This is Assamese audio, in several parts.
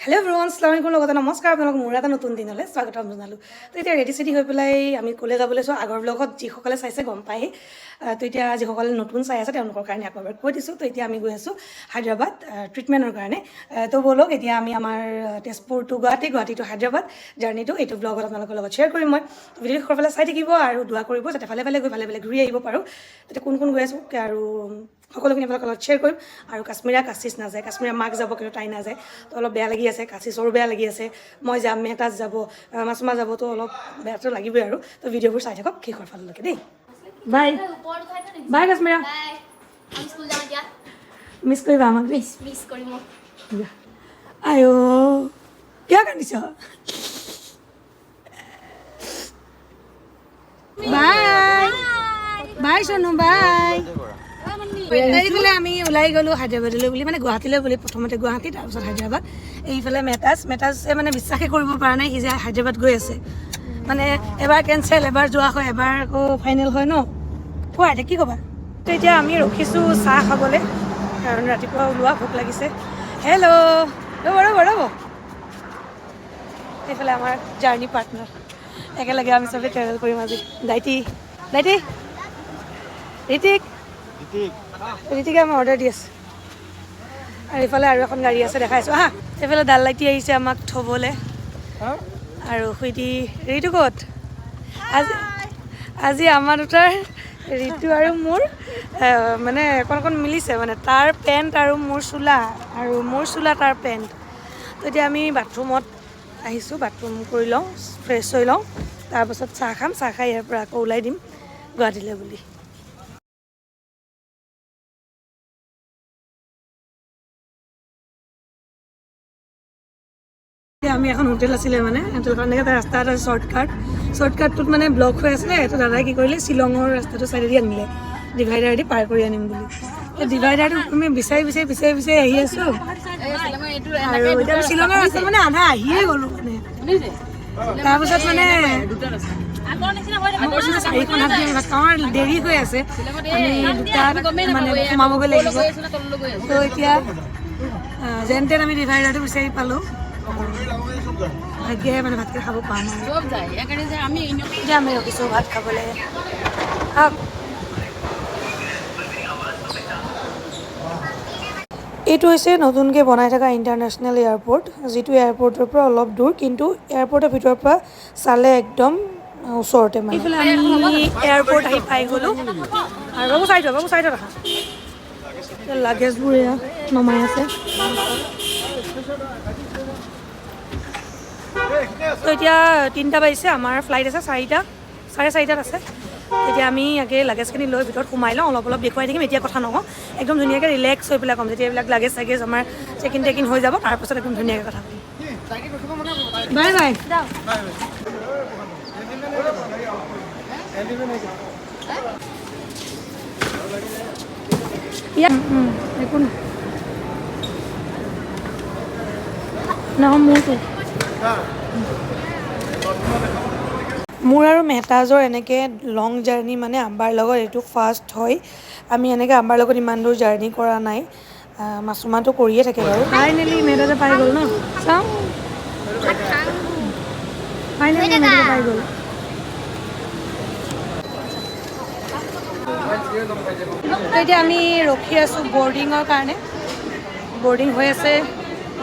हेलो एवरीवन अस्सलाम वालेकुम नमस्कार আপোনালোক মোৰ এটা নতুন দিনলৈ স্বাগতম জনালোঁ তো এতিয়া ৰেডি চেডি হৈ পেলাই আমি কলেজ যাবলৈ লৈছোঁ আগৰ ব্লগত যিসকলে চাইছে গম পায় তো এতিয়া যিসকলে নতুন চাই আছে তেওঁলোকৰ কাৰণে আকৌ এবাৰ কৈ দিছোঁ তো এতিয়া আমি গৈ আছোঁ হায়দৰাবাদ ট্ৰিটমেণ্টৰ কাৰণে তো বলক এতিয়া আমি আমাৰ তেজপুৰ টু গুৱাহাটী টু হায়দৰাবাদ জাৰ্ণিটো এইটো ব্লগত আপোনালোকৰ লগত শ্বেয়াৰ কৰিম মই ভিডিঅ' সকলে চাই থাকিব আৰু দোৱা কৰিব যাতে ভালে ভালে গৈ ভালে ভালে ঘূৰি আহিব পাৰোঁ তেতিয়া কোন কোন গৈ আছোঁ আৰু সকলোখিনি আপোনালোকৰ লগত শ্বেয়াৰ কৰিম আৰু কাশীছ নাযায় কাশ্মীৰা মাক যাব কিন্তু তাই নাযায় তো অলপ বেয়া লাগি আছে কাশীছৰো বেয়া লাগি আছে মই যাম মেহতাজ যাব মাছমা যাব তো অলপ বেয়াটো লাগিবই আৰু তো ভিডিঅ'বোৰ চাই থাকক শেষৰ ফাললৈকে দেই বাই বাই কাশ্মীৰা মিছ কৰিবা আমাক দেই মিছ কৰিম আইঅ কিয় কান্দিছ বাই বাই সোনু বাই এইফালে আমি ওলাই গ'লোঁ হায়দৰাবাদলৈ বুলি মানে গুৱাহাটীলৈ বুলি প্ৰথমতে গুৱাহাটী তাৰপিছত হায়দৰাবাদ এইফালে মেটাজে মানে বিশ্বাসে কৰিব পৰা নাই সি যে হায়দৰাবাদ গৈ আছে মানে এবাৰ কেঞ্চেল এবাৰ যোৱা হয় এবাৰ আকৌ ফাইনেল হয় ন কোৱা এতিয়া কি ক'বা তো এতিয়া আমি ৰখিছোঁ চাহ খাবলৈ কাৰণ ৰাতিপুৱা ওলোৱা ভোক লাগিছে হেল্ল' ৰ'ব এইফালে আমাৰ জাৰ্ণি পাৰ্টনাৰ একেলগে আমি চবেই ট্ৰেভেল কৰিম আজি দাইটি ঋতিকে আমি অৰ্ডাৰ দি আছোঁ আৰু এইফালে আৰু এখন গাড়ী আছে দেখাইছোঁ হা এইফালে ডাল লাইটি আহিছে আমাক থ'বলৈ আৰু সুইটি ঋতু ক'ত আজি আমাৰ দুটাৰ ঋতু আৰু মোৰ মানে অকণ মিলিছে মানে তাৰ পেণ্ট আৰু মোৰ চোলা আৰু মোৰ চোলা তাৰ পেণ্ট তো এতিয়া আমি বাথৰুমত আহিছোঁ বাথৰুম কৰি লওঁ ফ্ৰেছ হৈ লওঁ তাৰপাছত চাহ খাম চাহ খাই ইয়াৰ পৰা আকৌ ওলাই দিম গুৱাহাটীলৈ বুলি আমি এখন হোটেল আছিলে মানে হোটেলখন এনেকৈ এটা ৰাস্তা এটা শ্বৰ্টকাটটোত মানে ব্লক হৈ আছিলে এইটো দাদাই কি কৰিলে শ্বিলঙৰ ৰাস্তাটো চাইডেদি আনিলে ডিভাইডাৰ দি পাৰ কৰি আনিম বুলি এই ডিভাইডাৰটো আমি বিচাৰি আহি আছোঁ আৰু এতিয়া শ্বিলঙৰ ৰাস্তা মানে আধা আহিয়ে গ'লোঁ মানে তাৰপিছত মানে চাৰিখন হাত কাৰণ দেৰি হৈ আছে আমি দুটাত মানে সোমাবগৈ লাগিব তো এতিয়া যেন তেন আমি ডিভাইডাৰটো বিচাৰি পালোঁ ভাগ্যে মানে ভাতকৈ খাব পাম এতিয়া আমি ৰখিছোঁ ভাত খাবলৈ এইটো হৈছে নতুনকৈ বনাই থকা ইণ্টাৰনেশ্যনেল এয়াৰপৰ্ট যিটো এয়াৰপৰ্টৰ পৰা অলপ দূৰ কিন্তু এয়াৰপৰ্টৰ ভিতৰৰ পৰা চালে একদম ওচৰতে মানে এইফালে আমি এয়াৰপৰ্ট আহি পাই গ'লোঁ আৰু বাবু চাই থোৱা দেখা লাগেজবোৰ এয়া নমাই আছে তো এতিয়া 3টা বাজিছে আমাৰ ফ্লাইট আছে 4:30 আছে এতিয়া আমি আগে লাগেজখিনি লৈ ভিতৰত সোমাই লওঁ অলপ দেখুৱাই থাকিম এতিয়া কথা নকওঁ একদম ধুনীয়াকৈ ৰিলেক্স হৈ পেলাই ক'ম যেতিয়া এইবিলাক লাগেজ আমাৰ চেক ইন হৈ যাব তাৰপাছত একদম ধুনীয়াকৈ কথা পাতিম বাই একো নহয় মোৰতো মোৰ আৰু মেহতাজৰ এনেকৈ লং জাৰ্ণি মানে আম্বাৰ লগত এইটো ফাৰ্ষ্ট হয় আমি এনেকৈ আম্বাৰ লগত ইমান দূৰ জাৰ্ণি কৰা নাই মাছুমাটো কৰিয়ে থাকে বাৰু ফাইনেলি মেহতাজে পাই গ'ল ন চাওঁ ফাইনেলি মেহতাজে পাই গ'ল এতিয়া আমি ৰখি আছোঁ বৰ্ডিঙৰ কাৰণে বৰ্ডিং হৈ আছে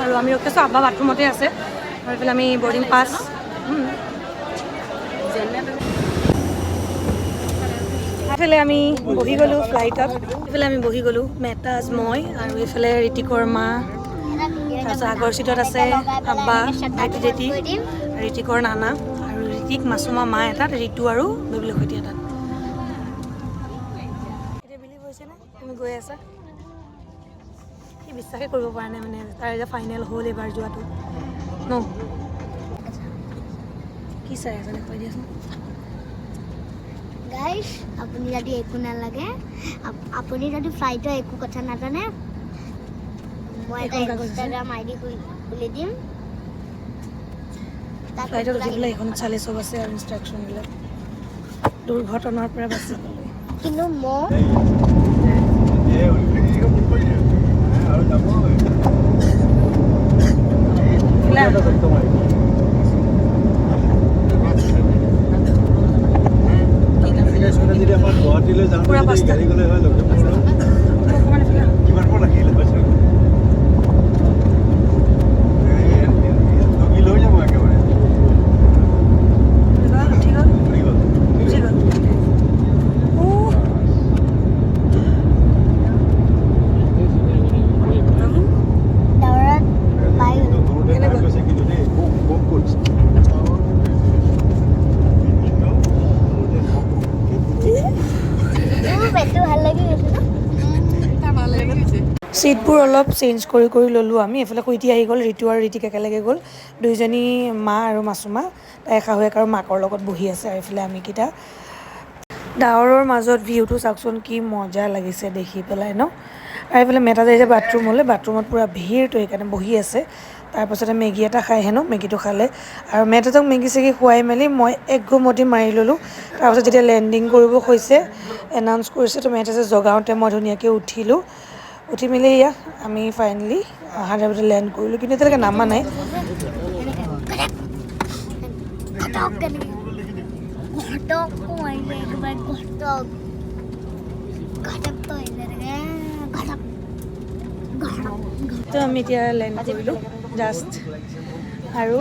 আৰু আমি ৰখি আছোঁ আব্বা বাথৰুমতে আছে আৰু এইফালে আমি বৰ্ডিং পাছ এইফালে আমি বহি গ'লোঁ ফ্লাইটত এইফালে আমি বহি গ'লোঁ মেহতাজ মই আৰু এইফালে ঋতিকৰ মা তাৰপিছত আগৰ চিটত আছে আব্বা ভাইটি জেঠি ঋতিকৰ নানা আৰু ঋতিক মাছুমা মা এটাত ঋতু আৰু বেবীলৰ সৈতে এটাত এতিয়া বিলিভ হৈছেনে তুমি গৈ আছা সি বিশ্বাসে কৰিব পৰা নাই মানে তাৰ যে ফাইনেল হ'ল এইবাৰ যোৱাটো ন কি চাই আছে কৈ দিয়াচোন গাইজ আপুনি যদি একো নালাগে আপুনি যদি ফ্লাইটৰ একো কথা নাজানে মই এটা ইনষ্টাগ্ৰাম আইডি খুলি দিম ফ্লাইটত উঠিবলৈ এইখনত চালে চব আছে আৰু ইনষ্ট্ৰাকশ্যনবিলাক দুৰ্ঘটনাৰ পৰা বাচিবলৈ কিন্তু মই না পুৰা পাঁচটা অকণমান এইফালে ঠিক হ'ল বুজি গ'ল দাউৰাত পাই পেটটো ভাল লাগি গৈছে ন ছিটবোৰ অলপ চেঞ্জ কৰি ল'লোঁ আমি এইফালে কুইটি আহি গ'ল ৰিতু আৰু ঋতিক একেলগে গ'ল দুইজনী মা আৰু মাছুমা তাই শাহুৱেক আৰু মাকৰ লগত বহি আছে আৰু এইফালে আমিকেইটা ডাৱৰৰ মাজত ভিউটো চাওকচোন কি মজা লাগিছে দেখি পেলাই ন আৰু এইফালে মেটা যায় যে বাথৰুমলৈ বাথৰুমত পূৰা ভিৰটো সেইকাৰণে বহি আছে তাৰপাছতে মেগী এটা খাই হেনো মেগীটো খালে আৰু মেটাটোক মেগী চেগী খুৱাই মেলি মই এক ঘুমটি মাৰি ল'লোঁ তাৰপাছত যেতিয়া লেণ্ডিং কৰিব হৈছে এনাউন্স কৰিছে তো মেটাছে জগাওঁতে মই ধুনীয়াকৈ উঠিলোঁ উঠি মেলি এয়া আমি ফাইনেলি হায়দৰাবাদত লেণ্ড কৰিলোঁ কিন্তু এতিয়ালৈকে নামা নাই তো আমি এতিয়া লেণ্ড কৰিলোঁ জাষ্ট আৰু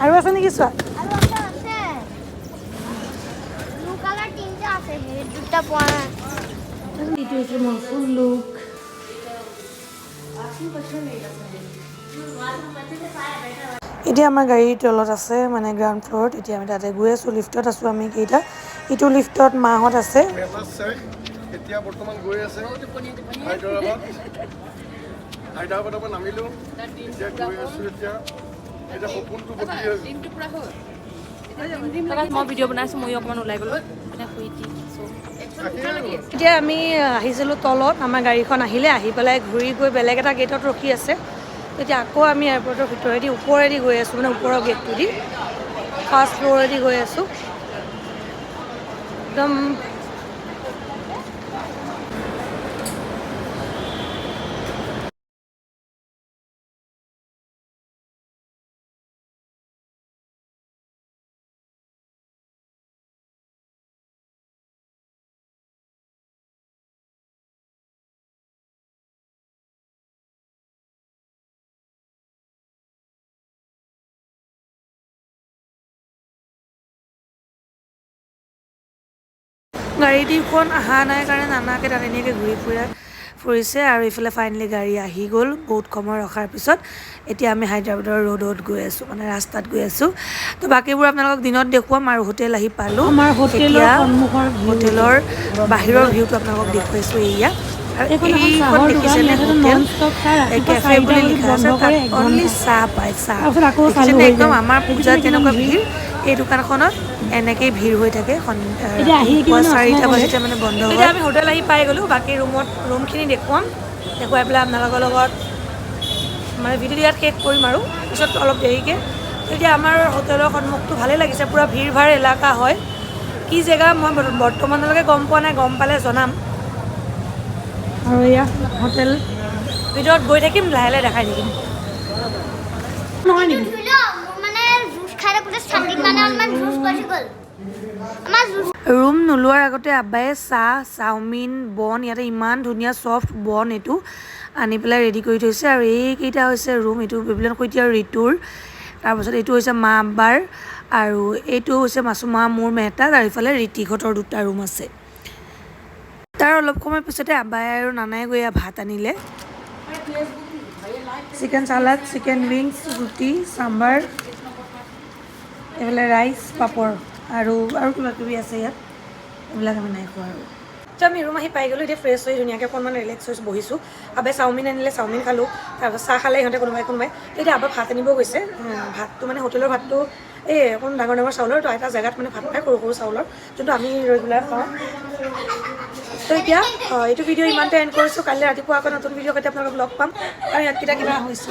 আৰু আছে নেকি চোৱা এইটো হৈছে মোৰ ফুল লুক এতিয়া আমাৰ গাড়ীৰ তলত আছে মানে গ্ৰাউণ্ড ফ্ল'ৰত এতিয়া আমি তাতে গৈ আছোঁ লিফ্টত আছোঁ আমি কেইটা ইটো লিফ্টত মাহঁত আছে এতিয়া বৰ্তমান গৈ আছে হায়দৰাবাদৰ পৰা নামিলোঁ এতিয়া গৈ আছোঁ এতিয়া সপোনটো মই ভিডিঅ' বনাইছোঁ ময়ো অকণমান ওলাই গ'লোঁ এতিয়া আমি আহিছিলোঁ তলত আমাৰ গাড়ীখন আহিলে আহি পেলাই ঘূৰি গৈ বেলেগ এটা গেটত ৰখি আছে এতিয়া আকৌ আমি এয়াৰপৰ্টৰ ভিতৰেদি ওপৰেদি গৈ আছোঁ মানে ওপৰৰ গেটটো দি ফাৰ্ষ্ট ফ্ল'ৰেদি গৈ আছোঁ একদম গাড়ীখন অহা নাই কাৰণে নানাকৈ তাত এনেকৈ ঘূৰি ফুৰিছে আৰু এইফালে ফাইনেলি গাড়ী আহি গ'ল বহুত সময় ৰখাৰ পিছত এতিয়া আমি হায়দৰাবাদৰ ৰোডত গৈ আছোঁ মানে ৰাস্তাত গৈ আছোঁ তো বাকীবোৰ আপোনালোকক দিনত দেখুৱাম আৰু হোটেল আহি পালোঁ আমাৰ হোটেলৰ বাহিৰৰ ভিউটো আপোনালোকক দেখুৱাইছোঁ এয়া আৰু এইখন দেখিছেনে হোটেল কেফে বুলি লিখা আছে তাত অনলি চাহ পায় চাহ দেখিছেনে একদম আমাৰ পূজাত যেনেকুৱা ভিৰ এই দোকানখনত এনেকেই ভিৰ হৈ থাকে পুৱা 4টা বজাতে মানে বন্ধ হয় এতিয়া আমি হোটেল আহি পাই গ'লোঁ বাকী ৰুমখিনি দেখুৱাই পেলাই আপোনালোকৰ লগত মানে ভিডিঅ' ইয়াত শেষ কৰিম আৰু পিছত অলপ দেৰিকৈ এতিয়া আমাৰ হোটেলৰ সন্মুখটো ভালেই লাগিছে পূৰা ভিৰ ভাৰ এলেকা হয় কি জেগা মই বৰ্তমানলৈকে গম পোৱা নাই গম পালে জনাম আৰু এয়া হোটেল ভিতৰত গৈ থাকিম লাহে লাহে দেখাই থাকিম নহয় নেকি ৰুম নোলোৱাৰ আগতে আব্বায়ে চাহ চাওমিন বন ইয়াতে ইমান ধুনীয়া ছফ্ট বন এইটো আনি পেলাই ৰেডি কৰি থৈছে আৰু এইকেইটা হৈছে ৰুম এইটো বেবিলন কৈতি আৰু ঋতুৰ তাৰপাছত এইটো হৈছে মা আব্বাৰ আৰু এইটো হৈছে মাছুমা মোৰ মেহতা আৰু ইফালে ঋতিকহঁতৰ দুটা ৰুম আছে তাৰ অলপ সময় পিছতে আব্বাই আৰু নানাই গৈ ভাত আনিলে চিকেন চালাড চিকেন উইংছ ৰুটি চাম্বাৰ এইফালে ৰাইচ পাপৰ আৰু কিবা কিবি আছে ইয়াত এইবিলাক আমি নাই খোৱা আৰু তো আমি ৰুম আহি পাই গ'লোঁ এতিয়া ফ্ৰেছ হৈ ধুনীয়াকৈ অকণমান ৰিলেক্স হৈ বহিছোঁ আবে চাওমিন আনিলে চাওমিন খালোঁ তাৰপিছত চাহ খালে ইহঁতে কোনোবাই তো এতিয়া আবে ভাত আনিব গৈছে ভাতটো মানে হোটেলৰ ভাতটো এই অকণ ডাঙৰ ডাঙৰ চাউলৰ তো এটা জেগাত মানে ভাত পায় সৰু সৰু চাউলৰ যোনটো আমি ৰেগুলাৰ খাওঁ তো এতিয়া এইটো ভিডিঅ' ইমানতে এণ্ড কৰিছোঁ কাইলৈ ৰাতিপুৱা আকৌ নতুন ভিডিঅ' কেতিয়া আপোনালোকক লগ পাম আৰু ইয়াত কিবা হৈছে